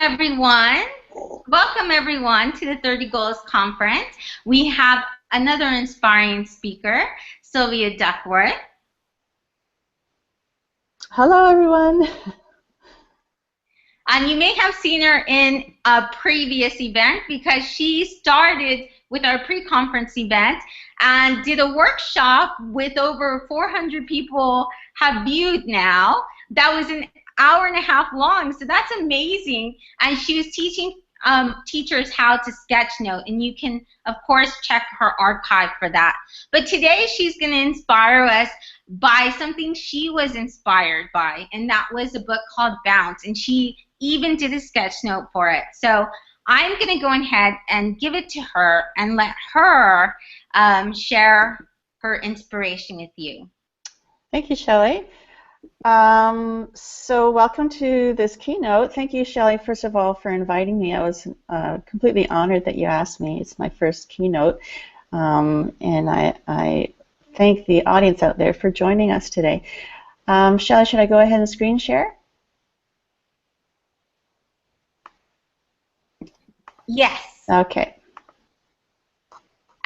Everyone. Welcome everyone to the 30 Goals Conference. We have another inspiring speaker, Sylvia Duckworth. Hello everyone. You may have seen her in a previous event because she started with our pre-conference event and did a workshop with over 400 people have viewed now. That was an hour and a half long, so that's amazing. And she was teaching teachers how to sketch note, and you can of course check her archive for that. But today she's going to inspire us by something she was inspired by, and that was a book called Bounce, and she even did a sketch note for it. So I'm going to go ahead and give it to her and let her share her inspiration with you. Thank you, Shelley. So welcome to this keynote. Thank you, Shelley, first of all, for inviting me. I was completely honored that you asked me. It's my first keynote, and I thank the audience out there for joining us today. Shelley, should I go ahead and screen share? Yes. Okay.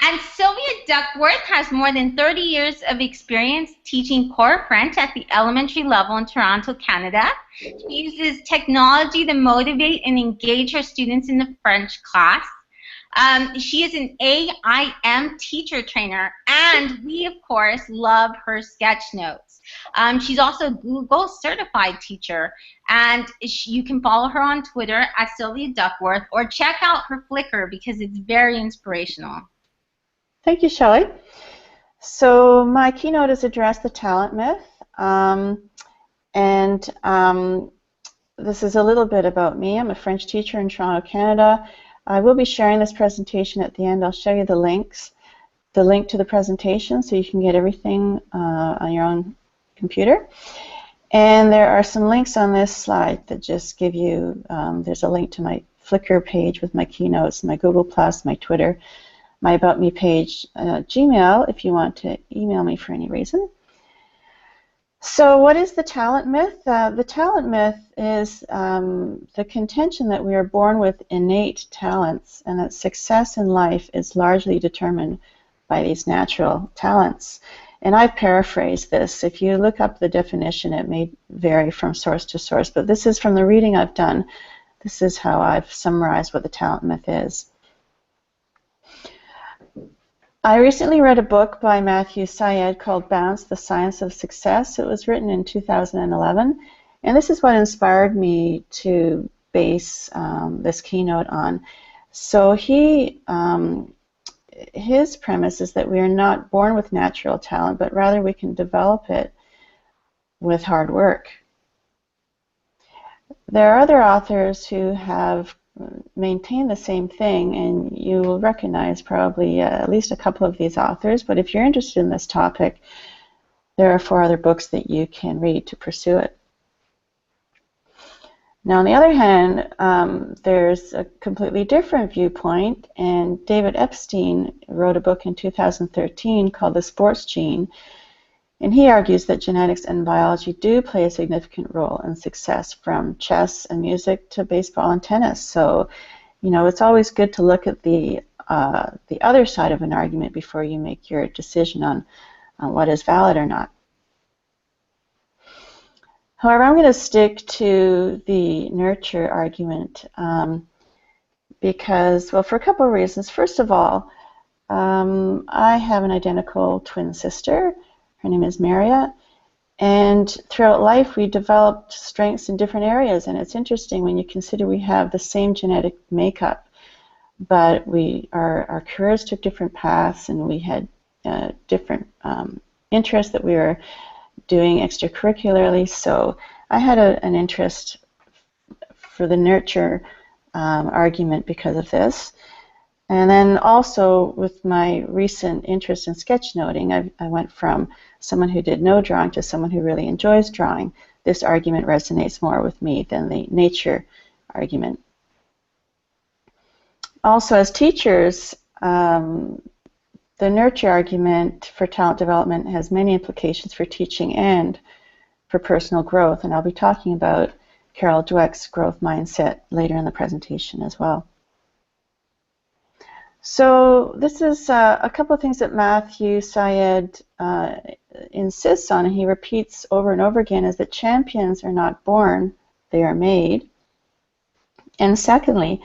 And Sylvia Duckworth has more than 30 years of experience teaching core French at the elementary level in Toronto, Canada. She uses technology to motivate and engage her students in the French class. She is an AIM teacher trainer, and we, of course, love her sketch notes. She's also a Google certified teacher, and you can follow her on Twitter at Sylvia Duckworth or check out her Flickr because it's very inspirational. Thank you, Shelley. So my keynote is address the talent myth, this is a little bit about me. I'm a French teacher in Toronto, Canada. I will be sharing this presentation at the end. I'll show you the links, the link to the presentation, so you can get everything on your own computer. And there are some links on this slide that just give you, there's a link to my Flickr page with my keynotes, my Google+, my Twitter, my About Me page, Gmail, if you want to email me for any reason. So what is the talent myth? The talent myth is the contention that we are born with innate talents and that success in life is largely determined by these natural talents. And I've paraphrased this. If you look up the definition, it may vary from source to source, but this is from the reading I've done. This is how I've summarized what the talent myth is. I recently read a book by Matthew Syed called Bounce, The Science of Success. It was written in 2011, and this is what inspired me to base this keynote on. So his premise is that we are not born with natural talent, but rather we can develop it with hard work. There are other authors who have maintain the same thing, and you will recognize probably at least a couple of these authors, but if you're interested in this topic, there are 4 other books that you can read to pursue it. Now, on the other hand, there's a completely different viewpoint, and David Epstein wrote a book in 2013 called The Sports Gene, and he argues that genetics and biology do play a significant role in success, from chess and music to baseball and tennis. So, you know, it's always good to look at the other side of an argument before you make your decision on what is valid or not. However, I'm going to stick to the nurture argument because, well, for a couple of reasons. First of all, I have an identical twin sister. Her name is Maria, and throughout life we developed strengths in different areas, and it's interesting when you consider we have the same genetic makeup, but our careers took different paths, and we had different interests that we were doing extracurricularly. So I had an interest for the nurture argument because of this. And then also with my recent interest in sketchnoting, I went from someone who did no drawing to someone who really enjoys drawing. This argument resonates more with me than the nature argument. Also, as teachers, the nurture argument for talent development has many implications for teaching and for personal growth, and I'll be talking about Carol Dweck's growth mindset later in the presentation as well. So this is a couple of things that Matthew Syed insists on, and he repeats over and over again, is that champions are not born, they are made. And secondly,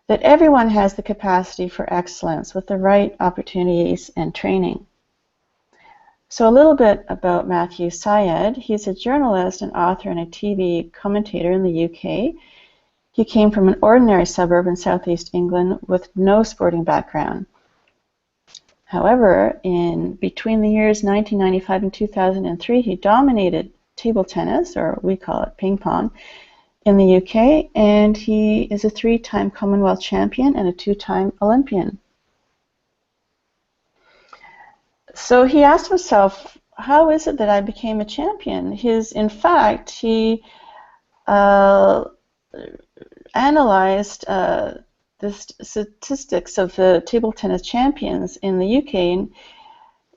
that everyone has the capacity for excellence with the right opportunities and training. So a little bit about Matthew Syed. He's a journalist, an author, and a TV commentator in the UK. He came from an ordinary suburb in southeast England with no sporting background. However, between the years 1995 and 2003, he dominated table tennis, or we call it ping pong, in the UK, and he is a 3-time Commonwealth champion and a 2-time Olympian. So he asked himself, how is it that I became a champion? In fact, he analyzed the statistics of the table tennis champions in the UK, and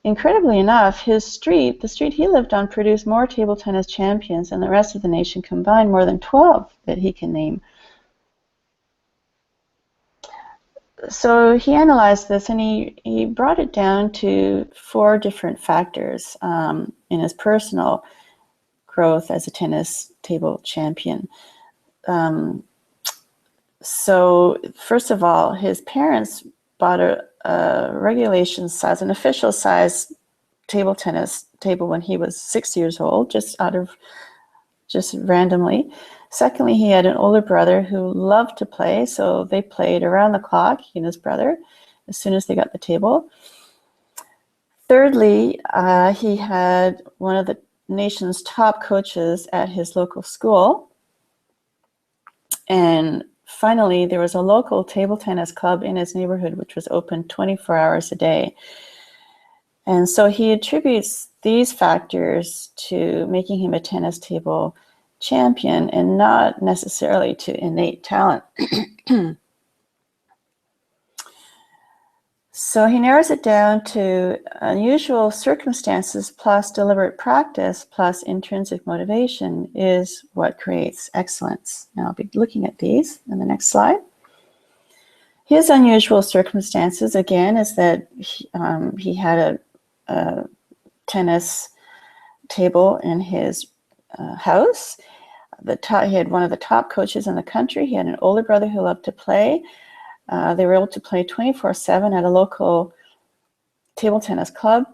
incredibly enough, the street he lived on, produced more table tennis champions than the rest of the nation combined, more than 12 that he can name. So he analyzed this, and he brought it down to 4 different factors in his personal growth as a tennis table champion. So first of all, his parents bought a regulation size, an official size table tennis table when he was 6 years old, just randomly. Secondly, he had an older brother who loved to play, so they played around the clock, he and his brother, as soon as they got the table. Thirdly, he had one of the nation's top coaches at his local school. And finally, there was a local table tennis club in his neighborhood which was open 24 hours a day. And so he attributes these factors to making him a tennis table champion and not necessarily to innate talent. So he narrows it down to unusual circumstances plus deliberate practice plus intrinsic motivation is what creates excellence. Now I'll be looking at these in the next slide. His unusual circumstances, again, is that he had a tennis table in his house. He had one of the top coaches in the country. He had an older brother who loved to play. They were able to play 24/7 at a local table tennis club,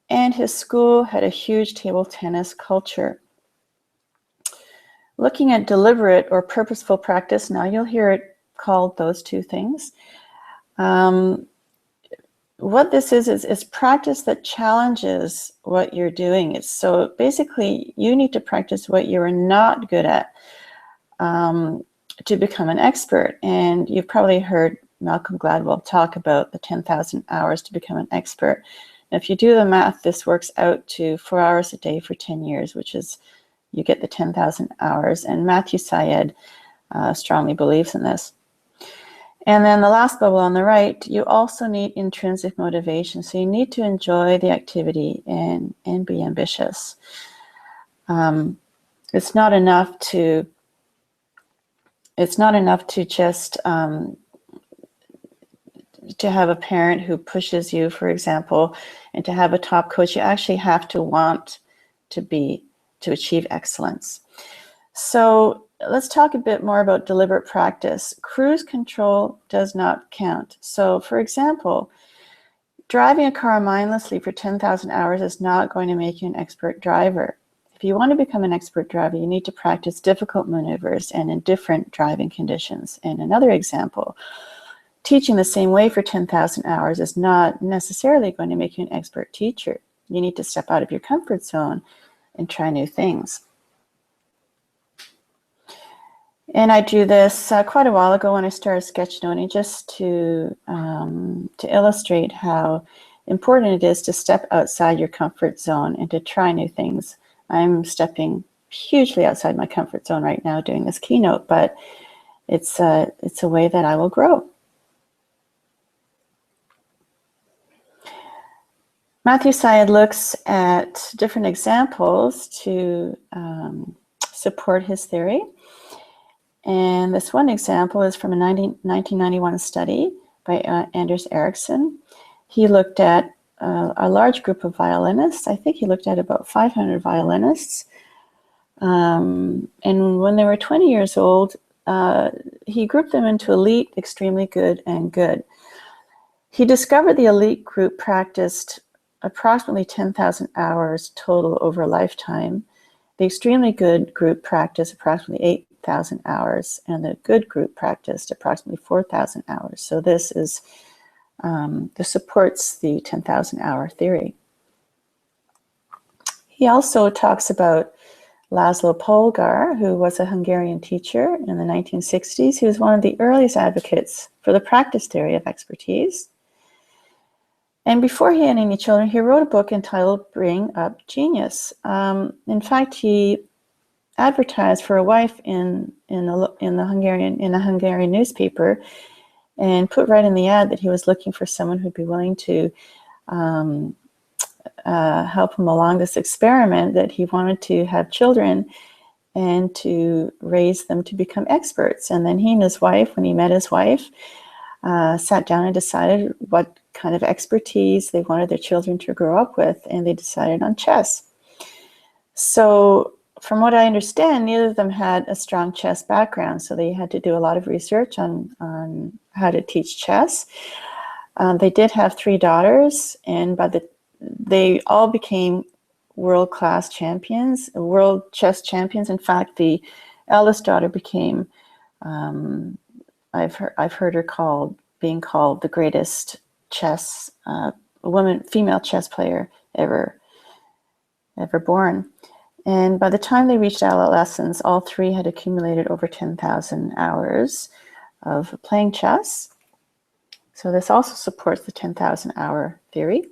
and his school had a huge table tennis culture. Looking at deliberate or purposeful practice, now you'll hear it called those 2 things. What this is practice that challenges what you're doing. So basically, you need to practice what you're not good at to become an expert. And you've probably heard Malcolm Gladwell talk about the 10,000 hours to become an expert. And if you do the math, this works out to 4 hours a day for 10 years, which is, you get the 10,000 hours. And Matthew Syed strongly believes in this. And then the last bubble on the right, you also need intrinsic motivation. So you need to enjoy the activity and be ambitious. It's not enough to just to have a parent who pushes you, for example, and to have a top coach. You actually have to want to achieve excellence. So let's talk a bit more about deliberate practice. Cruise control does not count. So for example, driving a car mindlessly for 10,000 hours is not going to make you an expert driver. If you want to become an expert driver, you need to practice difficult maneuvers and in different driving conditions. And another example, teaching the same way for 10,000 hours is not necessarily going to make you an expert teacher. You need to step out of your comfort zone and try new things. And I drew this quite a while ago when I started sketchnoting, just to illustrate how important it is to step outside your comfort zone and to try new things. I'm stepping hugely outside my comfort zone right now doing this keynote, but it's a way that I will grow. Matthew Syed looks at different examples to support his theory. And this one example is from a 1991 study by Anders Ericsson. He looked at a large group of violinists. I think he looked at about 500 violinists. And when they were 20 years old, he grouped them into elite, extremely good, and good. He discovered the elite group practiced approximately 10,000 hours total over a lifetime. The extremely good group practiced approximately 8,000 hours, and the good group practiced approximately 4,000 hours. So this supports the 10,000 hour theory. He also talks about Laszlo Polgar, who was a Hungarian teacher in the 1960s. He was one of the earliest advocates for the practice theory of expertise. And before he had any children, he wrote a book entitled Bring Up Genius. In fact, he advertised for a wife in a Hungarian newspaper, and put right in the ad that he was looking for someone who'd be willing to help him along this experiment, that he wanted to have children and to raise them to become experts. And then he and his wife, when he met his wife, sat down and decided what kind of expertise they wanted their children to grow up with, and they decided on chess. So from what I understand, neither of them had a strong chess background, so they had to do a lot of research on how to teach chess. They did have 3 daughters, and they all became world-class champions, world chess champions. In fact, the eldest daughter became, I've heard her being called the greatest female chess player ever born. And by the time they reached adolescence, all 3 had accumulated over 10,000 hours of playing chess. So this also supports the 10,000 hour theory.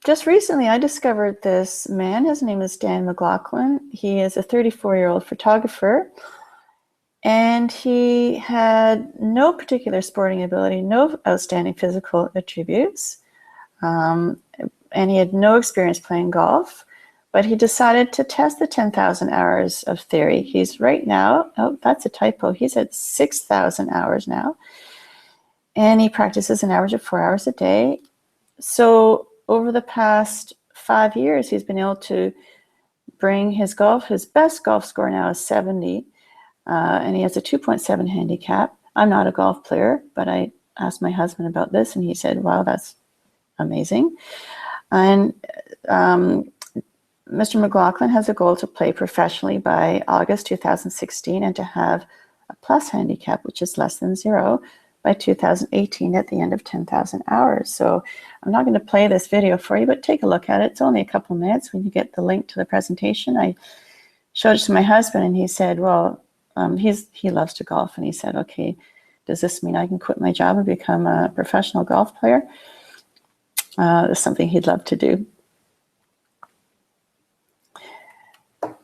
Just recently, I discovered this man. His name is Dan McLaughlin. He is a 34-year-old photographer, and he had no particular sporting ability, no outstanding physical attributes, and he had no experience playing golf, but he decided to test the 10,000 hours of theory. He's right now, oh, that's a typo, he's at 6,000 hours now, and he practices an average of 4 hours a day. So over the past 5 years, he's been able to bring his best golf score now is 70, and he has a 2.7 handicap. I'm not a golf player, but I asked my husband about this, and he said, wow, that's amazing. And Mr. McLaughlin has a goal to play professionally by August 2016 and to have a plus handicap, which is less than 0, by 2018 at the end of 10,000 hours. So I'm not going to play this video for you, but take a look at it. It's only a couple minutes. When you get the link to the presentation, I showed it to my husband, and he said, well, he loves to golf, and he said, okay, does this mean I can quit my job and become a professional golf player? It's something he'd love to do.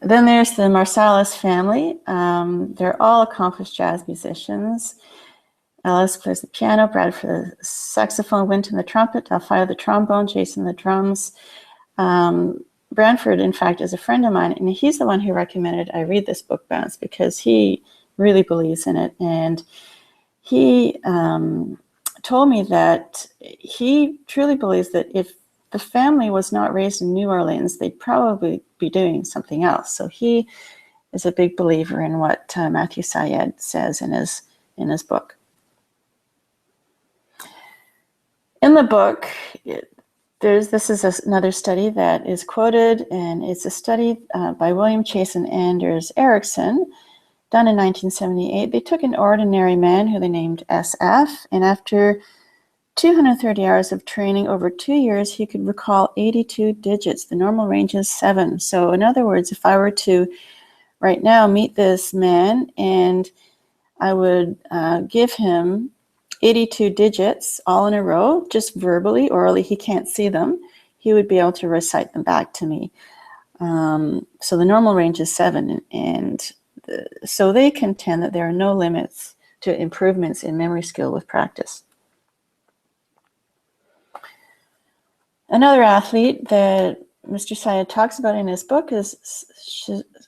Then there's the Marsalis family. They're all accomplished jazz musicians. Alice plays the piano, Brad for the saxophone, Winton the trumpet, Alfio the trombone, Jason the drums. Branford, in fact, is a friend of mine, and he's the one who recommended I read this book, Bounce, because he really believes in it. And he told me that he truly believes that if the family was not raised in New Orleans, they'd probably be doing something else. So he is a big believer in what Matthew Syed says in his book. In the book, this is another study that is quoted, and it's a study by William Chase and Anders Ericsson, done in 1978. They took an ordinary man who they named SF, and after 230 hours of training over 2 years, he could recall 82 digits. The normal range is 7. So in other words, if I were to right now meet this man and I would give him 82 digits all in a row, just verbally, orally, he can't see them, he would be able to recite them back to me. So the normal range is 7, and so they contend that there are no limits to improvements in memory skill with practice. Another athlete that Mr. Syed talks about in his book is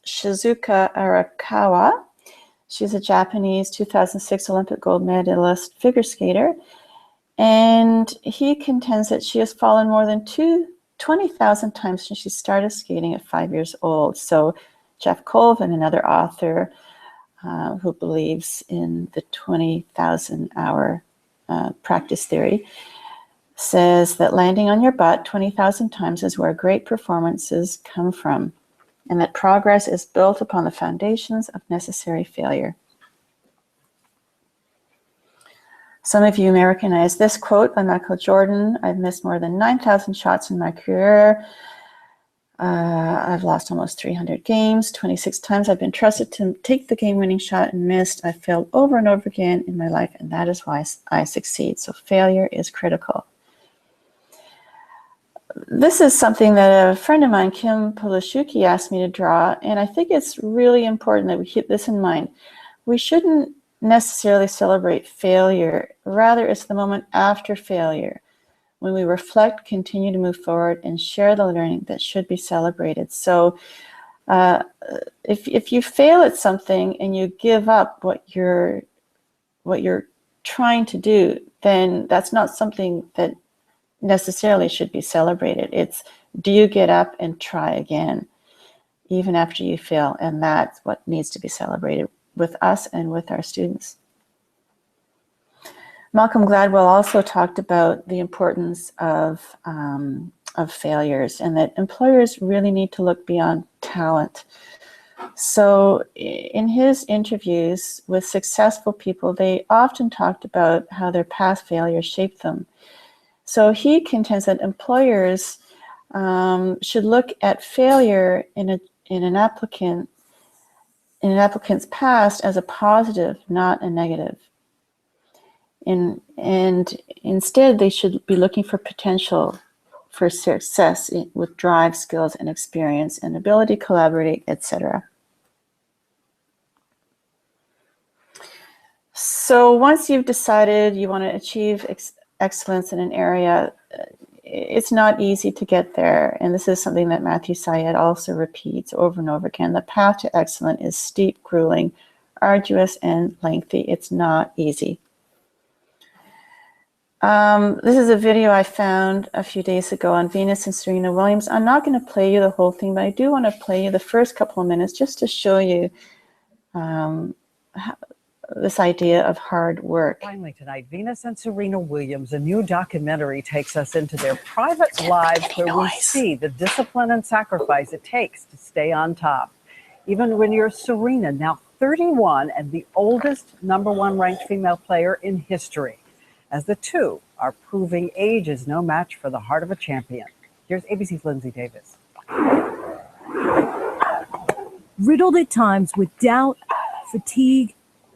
Shizuka Arakawa. She's a Japanese 2006 Olympic gold medalist figure skater. And he contends that she has fallen more than 20,000 times since she started skating at 5 years old. So Jeff Colvin, another author who believes in the 20,000 hour practice theory, says that landing on your butt 20,000 times is where great performances come from, and that progress is built upon the foundations of necessary failure. Some of you may recognize this quote by Michael Jordan: "I've missed more than 9,000 shots in my career. I've lost almost 300 games. 26 times I've been trusted to take the game-winning shot and missed. I've failed over and over again in my life, and that is why I succeed." So failure is critical. This is something that a friend of mine, Kim Polishuki, asked me to draw, and I think it's really important that we keep this in mind. We shouldn't necessarily celebrate failure. Rather, it's the moment after failure, when we reflect, continue to move forward, and share the learning that should be celebrated. So if you fail at something and you give up what you're trying to do, then that's not something that necessarily should be celebrated. It's, do you get up and try again, even after you fail? And that's what needs to be celebrated with us and with our students. Malcolm Gladwell also talked about the importance of failures, and that employers really need to look beyond talent. So in his interviews with successful people, they often talked about how their past failures shaped them. So he contends that employers should look at failure in an applicant's past as a positive, not a negative. And instead, they should be looking for potential for success with drive, skills, and experience, and ability to collaborate, etc. So once you've decided you want to achieve excellence in an area, it's not easy to get there. And this is something that Matthew Syed also repeats over and over again. The path to excellence is steep, grueling, arduous, and lengthy. It's not easy. This is a video I found a few days ago on Venus and Serena Williams. I'm not going to play you the whole thing, but I do want to play you the first couple of minutes just to show you this idea of hard work. Finally tonight, Venus and Serena Williams, a new documentary takes us into their private lives where we see the discipline and sacrifice it takes to stay on top. Even when you're Serena, now 31 and the oldest #1 ranked female player in history, as the two are proving age is no match for the heart of a champion. Here's ABC's Lindsay Davis. Riddled at times with doubt, fatigue,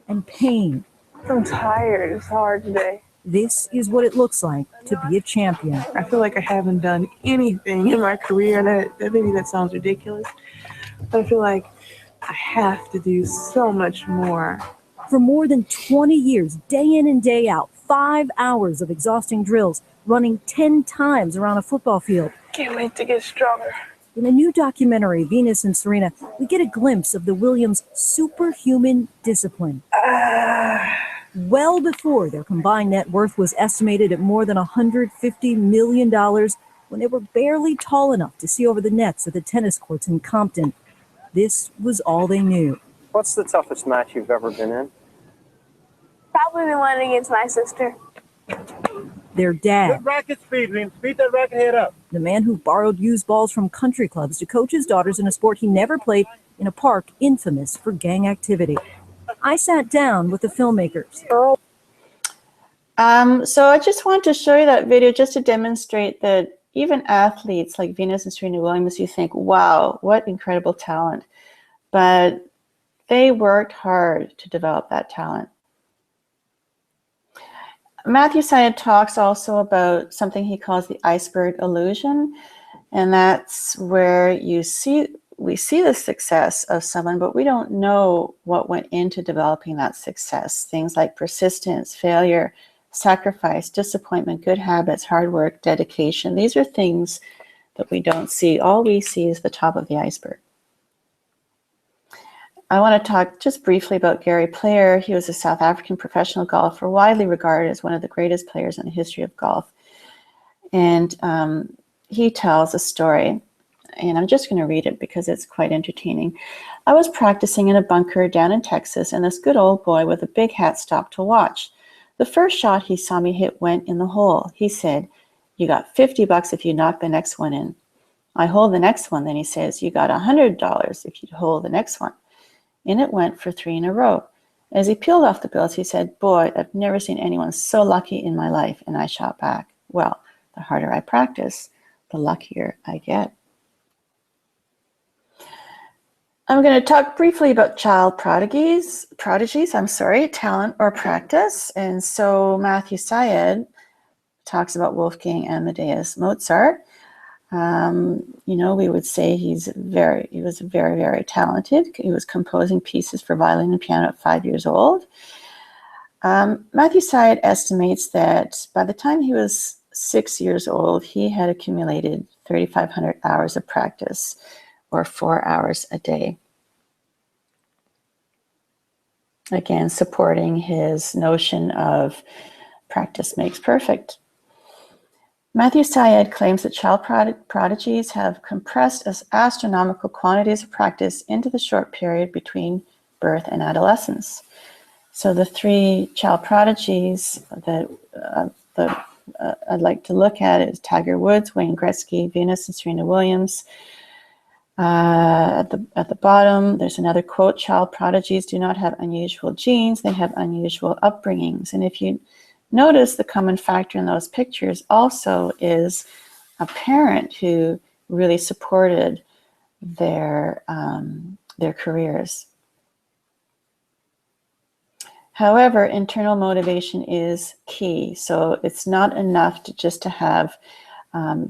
and pain. I'm tired. It's hard today. This is what it looks like to be a champion. I feel like I haven't done anything in my career, and maybe that sounds ridiculous, but I feel like I have to do so much more. For more than 20 years, day in and day out, 5 hours of exhausting drills, running 10 times around a football field. Can't wait to get stronger. In a new documentary, Venus and Serena, we get a glimpse of the Williams' superhuman discipline. Well before their combined net worth was estimated at more than $150 million, when they were barely tall enough to see over the nets at the tennis courts in Compton. This was all they knew. What's the toughest match you've ever been in? Probably the one against my sister. Their dad, Good racket speed, man. Speed that racket head up. the man who borrowed used balls from country clubs to coach his daughters in a sport he never played, in a park infamous for gang activity. I sat down with the filmmakers. So I just want to show you that video just to demonstrate that even athletes like Venus and Serena Williams, you think, wow, what incredible talent. But they worked hard to develop that talent. Matthew Syed talks also about something he calls the iceberg illusion, and that's where we see the success of someone, but we don't know what went into developing that success. Things like persistence, failure, sacrifice, disappointment, good habits, hard work, dedication. These are things that we don't see. All we see is the top of the iceberg. I want to talk just briefly about Gary Player. He was a South African professional golfer, widely regarded as one of the greatest players in the history of golf. And he tells a story, and I'm just going to read it because it's quite entertaining. I was practicing in a bunker down in Texas, and this good old boy with a big hat stopped to watch. The first shot he saw me hit went in the hole. He said, "You got $50 if you knock the next one in." I hold the next one. Then he says, "You got $100 if you hold the next one." And it went for 3 in a row. As he peeled off the bills, he said, "Boy, I've never seen anyone so lucky in my life." And I shot back, "Well, the harder I practice, the luckier I get." I'm going to talk briefly about child prodigies, talent or practice. And so Matthew Syed talks about Wolfgang Amadeus Mozart. We would say he was very, very talented. He was composing pieces for violin and piano at 5 years old. Matthew Syed estimates that by the time he was 6 years old, he had accumulated 3,500 hours of practice, or 4 hours a day. Again, supporting his notion of practice makes perfect. Matthew Syed claims that child prodigies have compressed astronomical quantities of practice into the short period between birth and adolescence. So the 3 child prodigies that I'd like to look at is Tiger Woods, Wayne Gretzky, Venus and Serena Williams. At the bottom, there's another quote: "Child prodigies do not have unusual genes, they have unusual upbringings." And if you notice, the common factor in those pictures also is a parent who really supported their careers. However, internal motivation is key. So it's not enough to have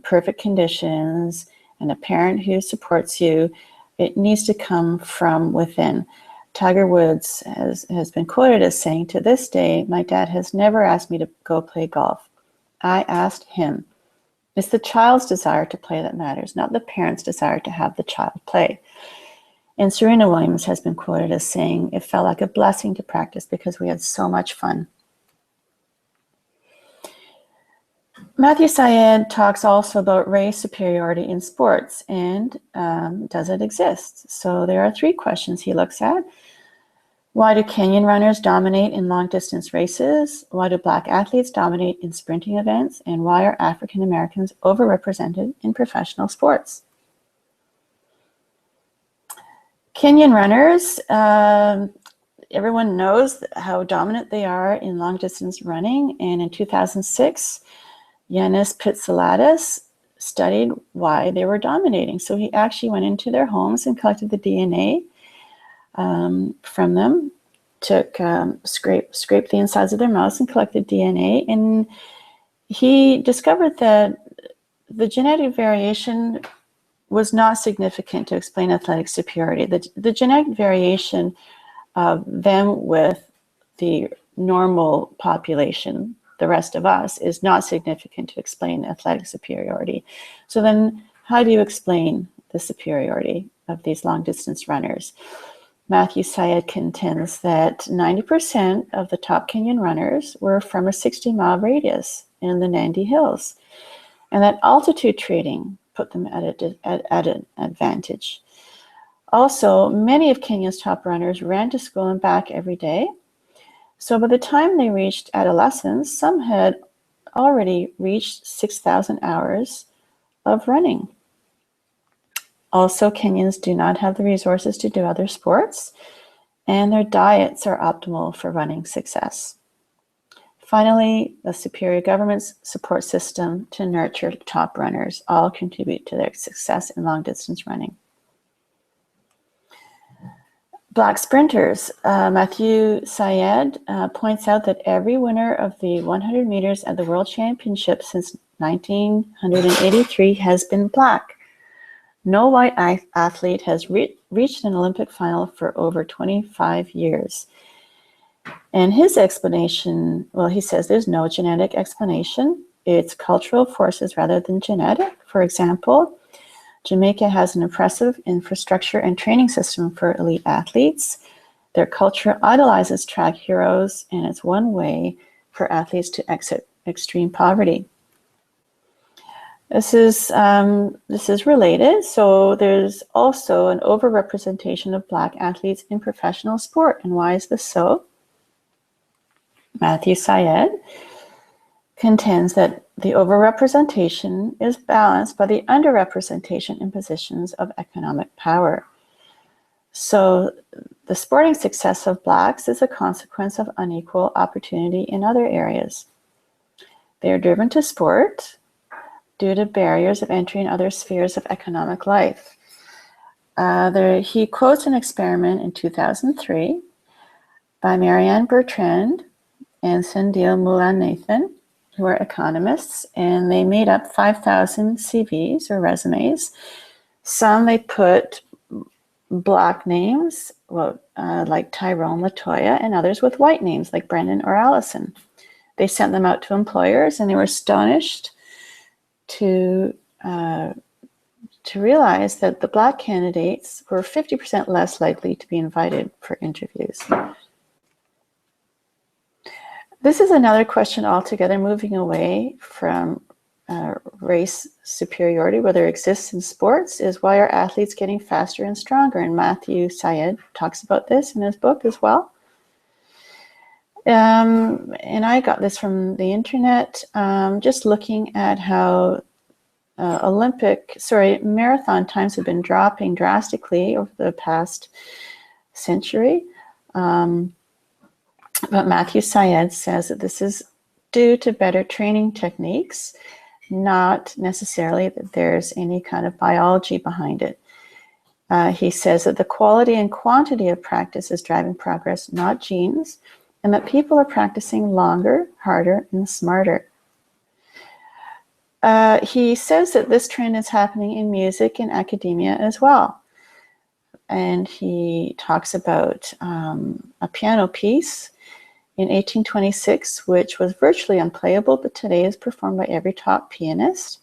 perfect conditions and a parent who supports you. It needs to come from within. Tiger Woods has been quoted as saying, "To this day, my dad has never asked me to go play golf. I asked him." It's the child's desire to play that matters, not the parent's desire to have the child play. And Serena Williams has been quoted as saying, "It felt like a blessing to practice because we had so much fun." Matthew Syed talks also about race superiority in sports, and does it exist? So there are 3 questions he looks at. Why do Kenyan runners dominate in long-distance races? Why do Black athletes dominate in sprinting events? And why are African Americans overrepresented in professional sports? Kenyan runners, everyone knows how dominant they are in long-distance running, and in 2006, Yannis Pitsiladis studied why they were dominating. So he actually went into their homes and collected the DNA from them, scraped the insides of their mouths and collected DNA, and he discovered that the genetic variation was not significant to explain athletic superiority. The genetic variation of them with the normal population, the rest of us, is not significant to explain athletic superiority. So then how do you explain the superiority of these long-distance runners? Matthew Syed contends that 90% of the top Kenyan runners were from a 60-mile radius in the Nandi Hills, and that altitude training put them at an advantage. Also, many of Kenya's top runners ran to school and back every day. So by the time they reached adolescence, some had already reached 6,000 hours of running. Also, Kenyans do not have the resources to do other sports, and their diets are optimal for running success. Finally, the superior government's support system to nurture top runners all contribute to their success in long-distance running. Black sprinters. Matthew Syed points out that every winner of the 100 meters at the World Championship since 1983 has been Black. No white athlete has reached an Olympic final for over 25 years. And his explanation, well, he says there's no genetic explanation. it's cultural forces rather than genetic. For example, Jamaica has an impressive infrastructure and training system for elite athletes. Their culture idolizes track heroes, and it's one way for athletes to exit extreme poverty. This is related. So there's also an overrepresentation of Black athletes in professional sport. And why is this so? Matthew Syed contends that the overrepresentation is balanced by the underrepresentation in positions of economic power. So the sporting success of Blacks is a consequence of unequal opportunity in other areas. They are driven to sport due to barriers of entry in other spheres of economic life. He quotes an experiment in 2003 by Marianne Bertrand and Sendil Mulanathan, who are economists, and they made up 5,000 CVs or resumes. Some they put Black names, like Tyrone Latoya, and others with white names like Brendan or Allison. They sent them out to employers, and they were astonished to realize that the Black candidates were 50% less likely to be invited for interviews. This is another question altogether, moving away from race superiority, whether it exists in sports, is why are athletes getting faster and stronger? And Matthew Syed talks about this in his book as well. And I got this from the internet, just looking at how marathon times have been dropping drastically over the past century. But Matthew Syed says that this is due to better training techniques, not necessarily that there's any kind of biology behind it. He says that the quality and quantity of practice is driving progress, not genes, and that people are practicing longer, harder, and smarter. He says that this trend is happening in music and academia as well. And he talks about a piano piece in 1826, which was virtually unplayable, but today is performed by every top pianist.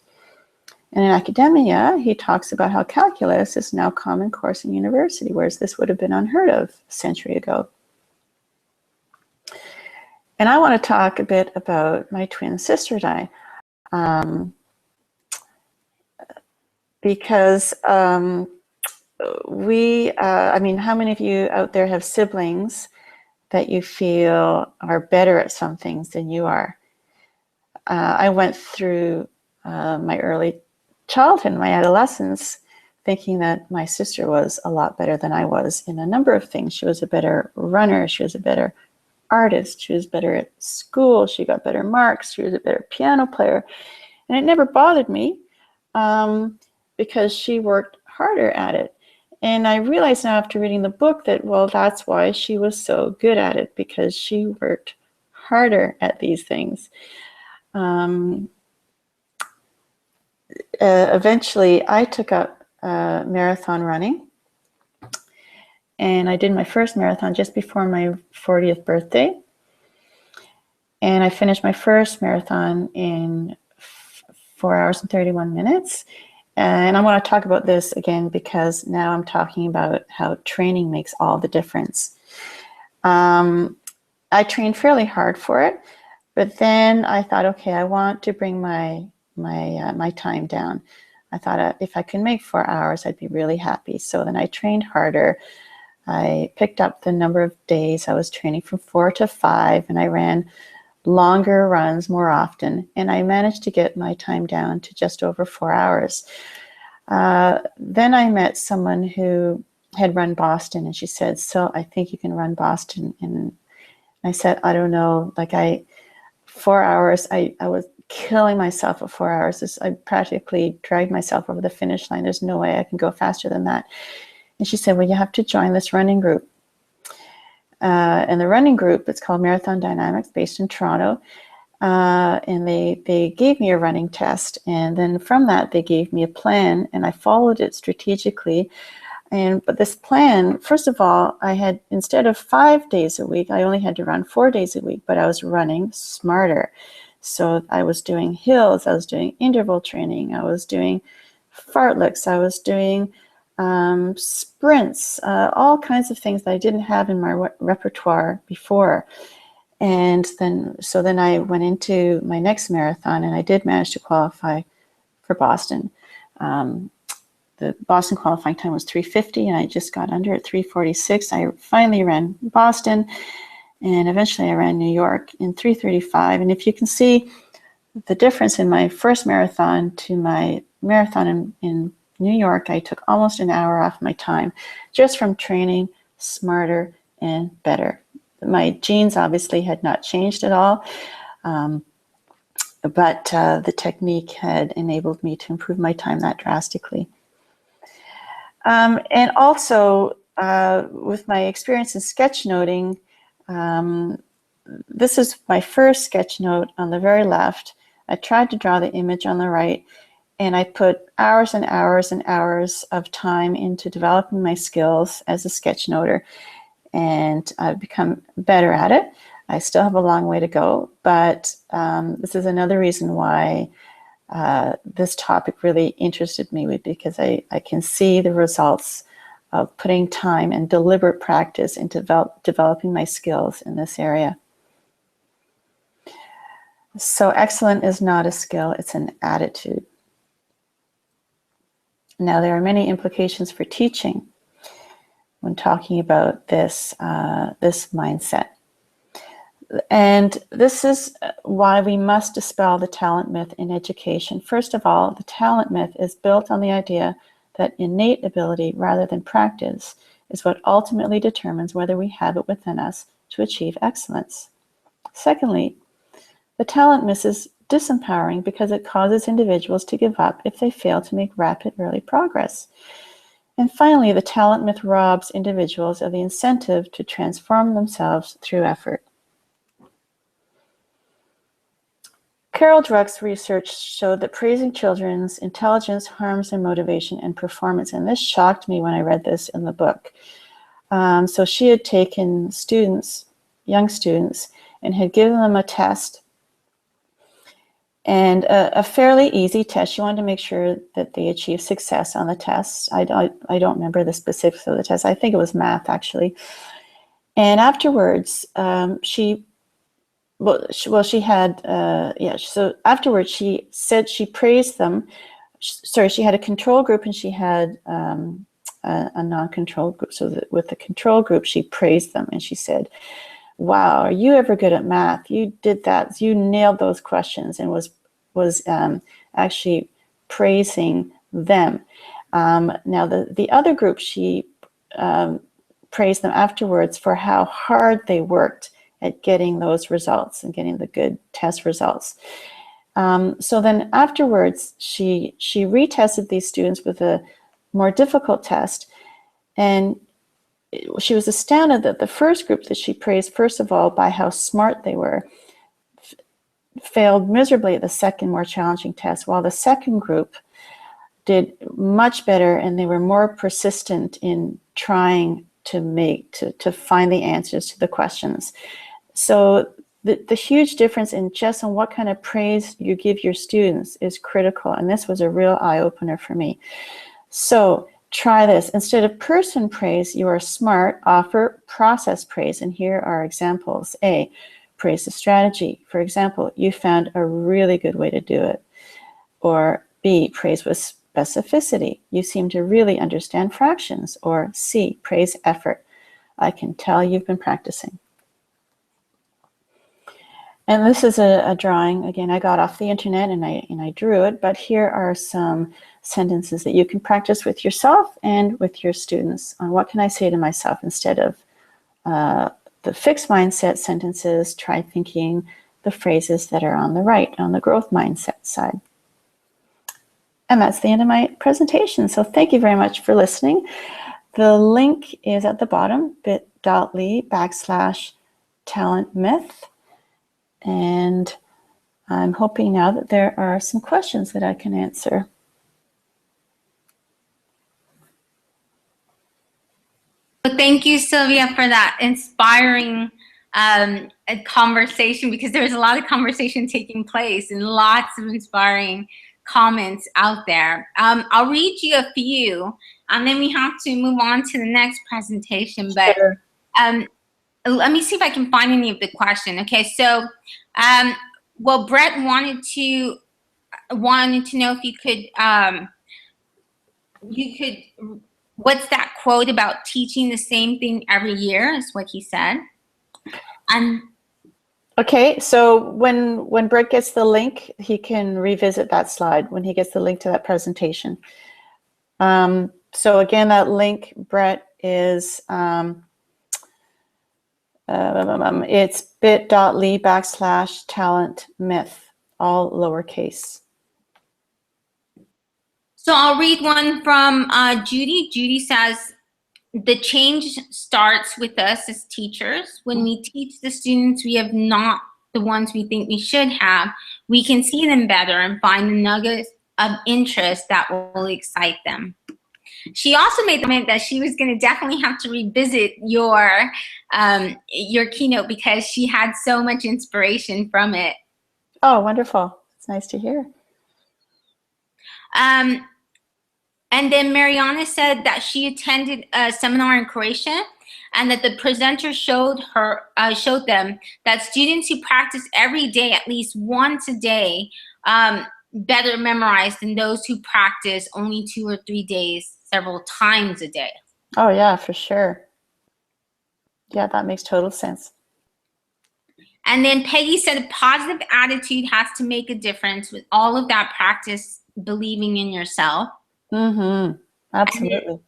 And in academia, he talks about how calculus is now common course in university, whereas this would have been unheard of a century ago. And I want to talk a bit about my twin sister and I, because how many of you out there have siblings that you feel are better at some things than you are? I went through my early childhood, my adolescence, thinking that my sister was a lot better than I was in a number of things. She was a better runner, she was a better artist, she was better at school, she got better marks, she was a better piano player. And it never bothered me because she worked harder at it. And I realize now after reading the book that, well, that's why she was so good at it, because she worked harder at these things. Eventually, I took up marathon running. And I did my first marathon just before my 40th birthday. And I finished my first marathon in 4 hours and 31 minutes. And I want to talk about this again because now I'm talking about how training makes all the difference. I trained fairly hard for it, but then I thought, okay, I want to bring my time down. I thought if I can make 4 hours, I'd be really happy. So then I trained harder. I picked up the number of days I was training from 4 to 5, and I ran longer runs more often, and I managed to get my time down to just over 4 hours. Then I met someone who had run Boston, and she said, "So I think you can run Boston." And I said, "I don't know, 4 hours, I was killing myself at 4 hours. I practically dragged myself over the finish line. There's no way I can go faster than that." And she said, "Well, you have to join this running group." And the running group, it's called Marathon Dynamics, based in Toronto. And they gave me a running test. And then from that, they gave me a plan, and I followed it strategically. But this plan, first of all, I had, instead of 5 days a week, I only had to run 4 days a week, but I was running smarter. So I was doing hills, I was doing interval training, I was doing fartleks, I was doing sprints, all kinds of things that I didn't have in my repertoire before. And then I went into my next marathon, and I did manage to qualify for Boston. The Boston qualifying time was 3:50, and I just got under at 3:46. I finally ran Boston, and eventually I ran New York in 3:35. And if you can see the difference in my first marathon to my marathon in New York, I took almost an hour off my time just from training smarter and better. My genes obviously had not changed at all, but the technique had enabled me to improve my time that drastically. And also, with my experience in sketchnoting, this is my first sketch note on the very left. I tried to draw the image on the right, and I put hours and hours and hours of time into developing my skills as a sketchnoter, and I've become better at it. I still have a long way to go, but this is another reason why this topic really interested me, because I can see the results of putting time and deliberate practice into developing my skills in this area. So excellent is not a skill, it's an attitude. Now, there are many implications for teaching when talking about this mindset. And this is why we must dispel the talent myth in education. First of all, the talent myth is built on the idea that innate ability rather than practice is what ultimately determines whether we have it within us to achieve excellence. Secondly, the talent myth is disempowering because it causes individuals to give up if they fail to make rapid early progress. And finally, the talent myth robs individuals of the incentive to transform themselves through effort. Carol Druck's research showed that praising children's intelligence harms their motivation and performance, and this shocked me when I read this in the book. So she had taken students, young students, and had given them a test, and a fairly easy test. She wanted to make sure that they achieved success on the test. I don't remember the specifics of the test. I think it was math, actually. And afterwards, so afterwards she said she praised them. Sorry, she had a control group and she had a non-control group. So that with the control group, she praised them and she said, "Wow, are you ever good at math? You did that. You nailed those questions," and was actually praising them. Now the other group, she praised them afterwards for how hard they worked at getting those results and getting the good test results. So then afterwards, she retested these students with a more difficult test, and she was astounded that the first group that she praised, first of all, by how smart they were, failed miserably at the second, more challenging test, while the second group did much better, and they were more persistent in trying to find the answers to the questions. So the huge difference in just on what kind of praise you give your students is critical, and this was a real eye-opener for me. So try this. Instead of person praise, you are smart, offer process praise, and here are examples. A, praise the strategy. For example, you found a really good way to do it. Or B, praise with specificity. You seem to really understand fractions. Or C, praise effort. I can tell you've been practicing. And this is a drawing. Again, I got off the internet and I drew it, but here are some sentences that you can practice with yourself and with your students on what can I say to myself instead of the fixed mindset sentences. Try thinking the phrases that are on the right, on the growth mindset side. And that's the end of my presentation. So thank you very much for listening. The link is at the bottom, bit.ly/talent myth. And I'm hoping now that there are some questions that I can answer. Thank you, Sylvia, for that inspiring a conversation, because there was a lot of conversation taking place and lots of inspiring comments out there. I'll read you a few, and then we have to move on to the next presentation. But Sure. let me see if I can find any of the question. Okay, so well, Brett wanted to know if you could, what's that quote about teaching the same thing every year, is what he said. And Okay, so when Brett gets the link, he can revisit that slide when he gets the link to that presentation. So again, that link, Brett, is it's bit.ly/talent myth, all lowercase. so I'll read one from Judy. Judy says, the change starts with us as teachers. When we teach the students we have not the ones we think we should have, we can see them better and find the nuggets of interest that will excite them. She also made the comment that she was going to definitely have to revisit your keynote because she had so much inspiration from it. Oh, wonderful. It's nice to hear. And then Mariana said that she attended a seminar in Croatia, and that the presenter showed them that students who practice every day, at least once a day, better memorize than those who practice only 2 or 3 days, several times a day. Oh yeah, for sure. Yeah, that makes total sense. And then Peggy said a positive attitude has to make a difference with all of that practice, believing in yourself. Mm-hmm. Absolutely.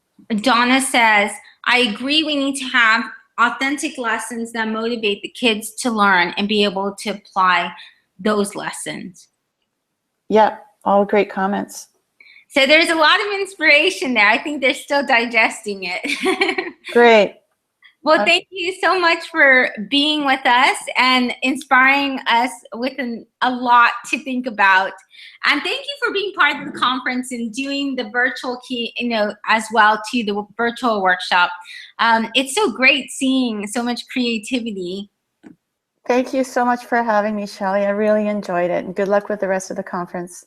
Donna says, I agree, we need to have authentic lessons that motivate the kids to learn and be able to apply those lessons. Yeah, all great comments. So there's a lot of inspiration there. I think they're still digesting it. Great. Well, thank you so much for being with us and inspiring us with a lot to think about. And thank you for being part of the conference and doing the virtual keynote as well, to the virtual workshop. It's so great seeing so much creativity. Thank you so much for having me, Shelley. I really enjoyed it, and good luck with the rest of the conference.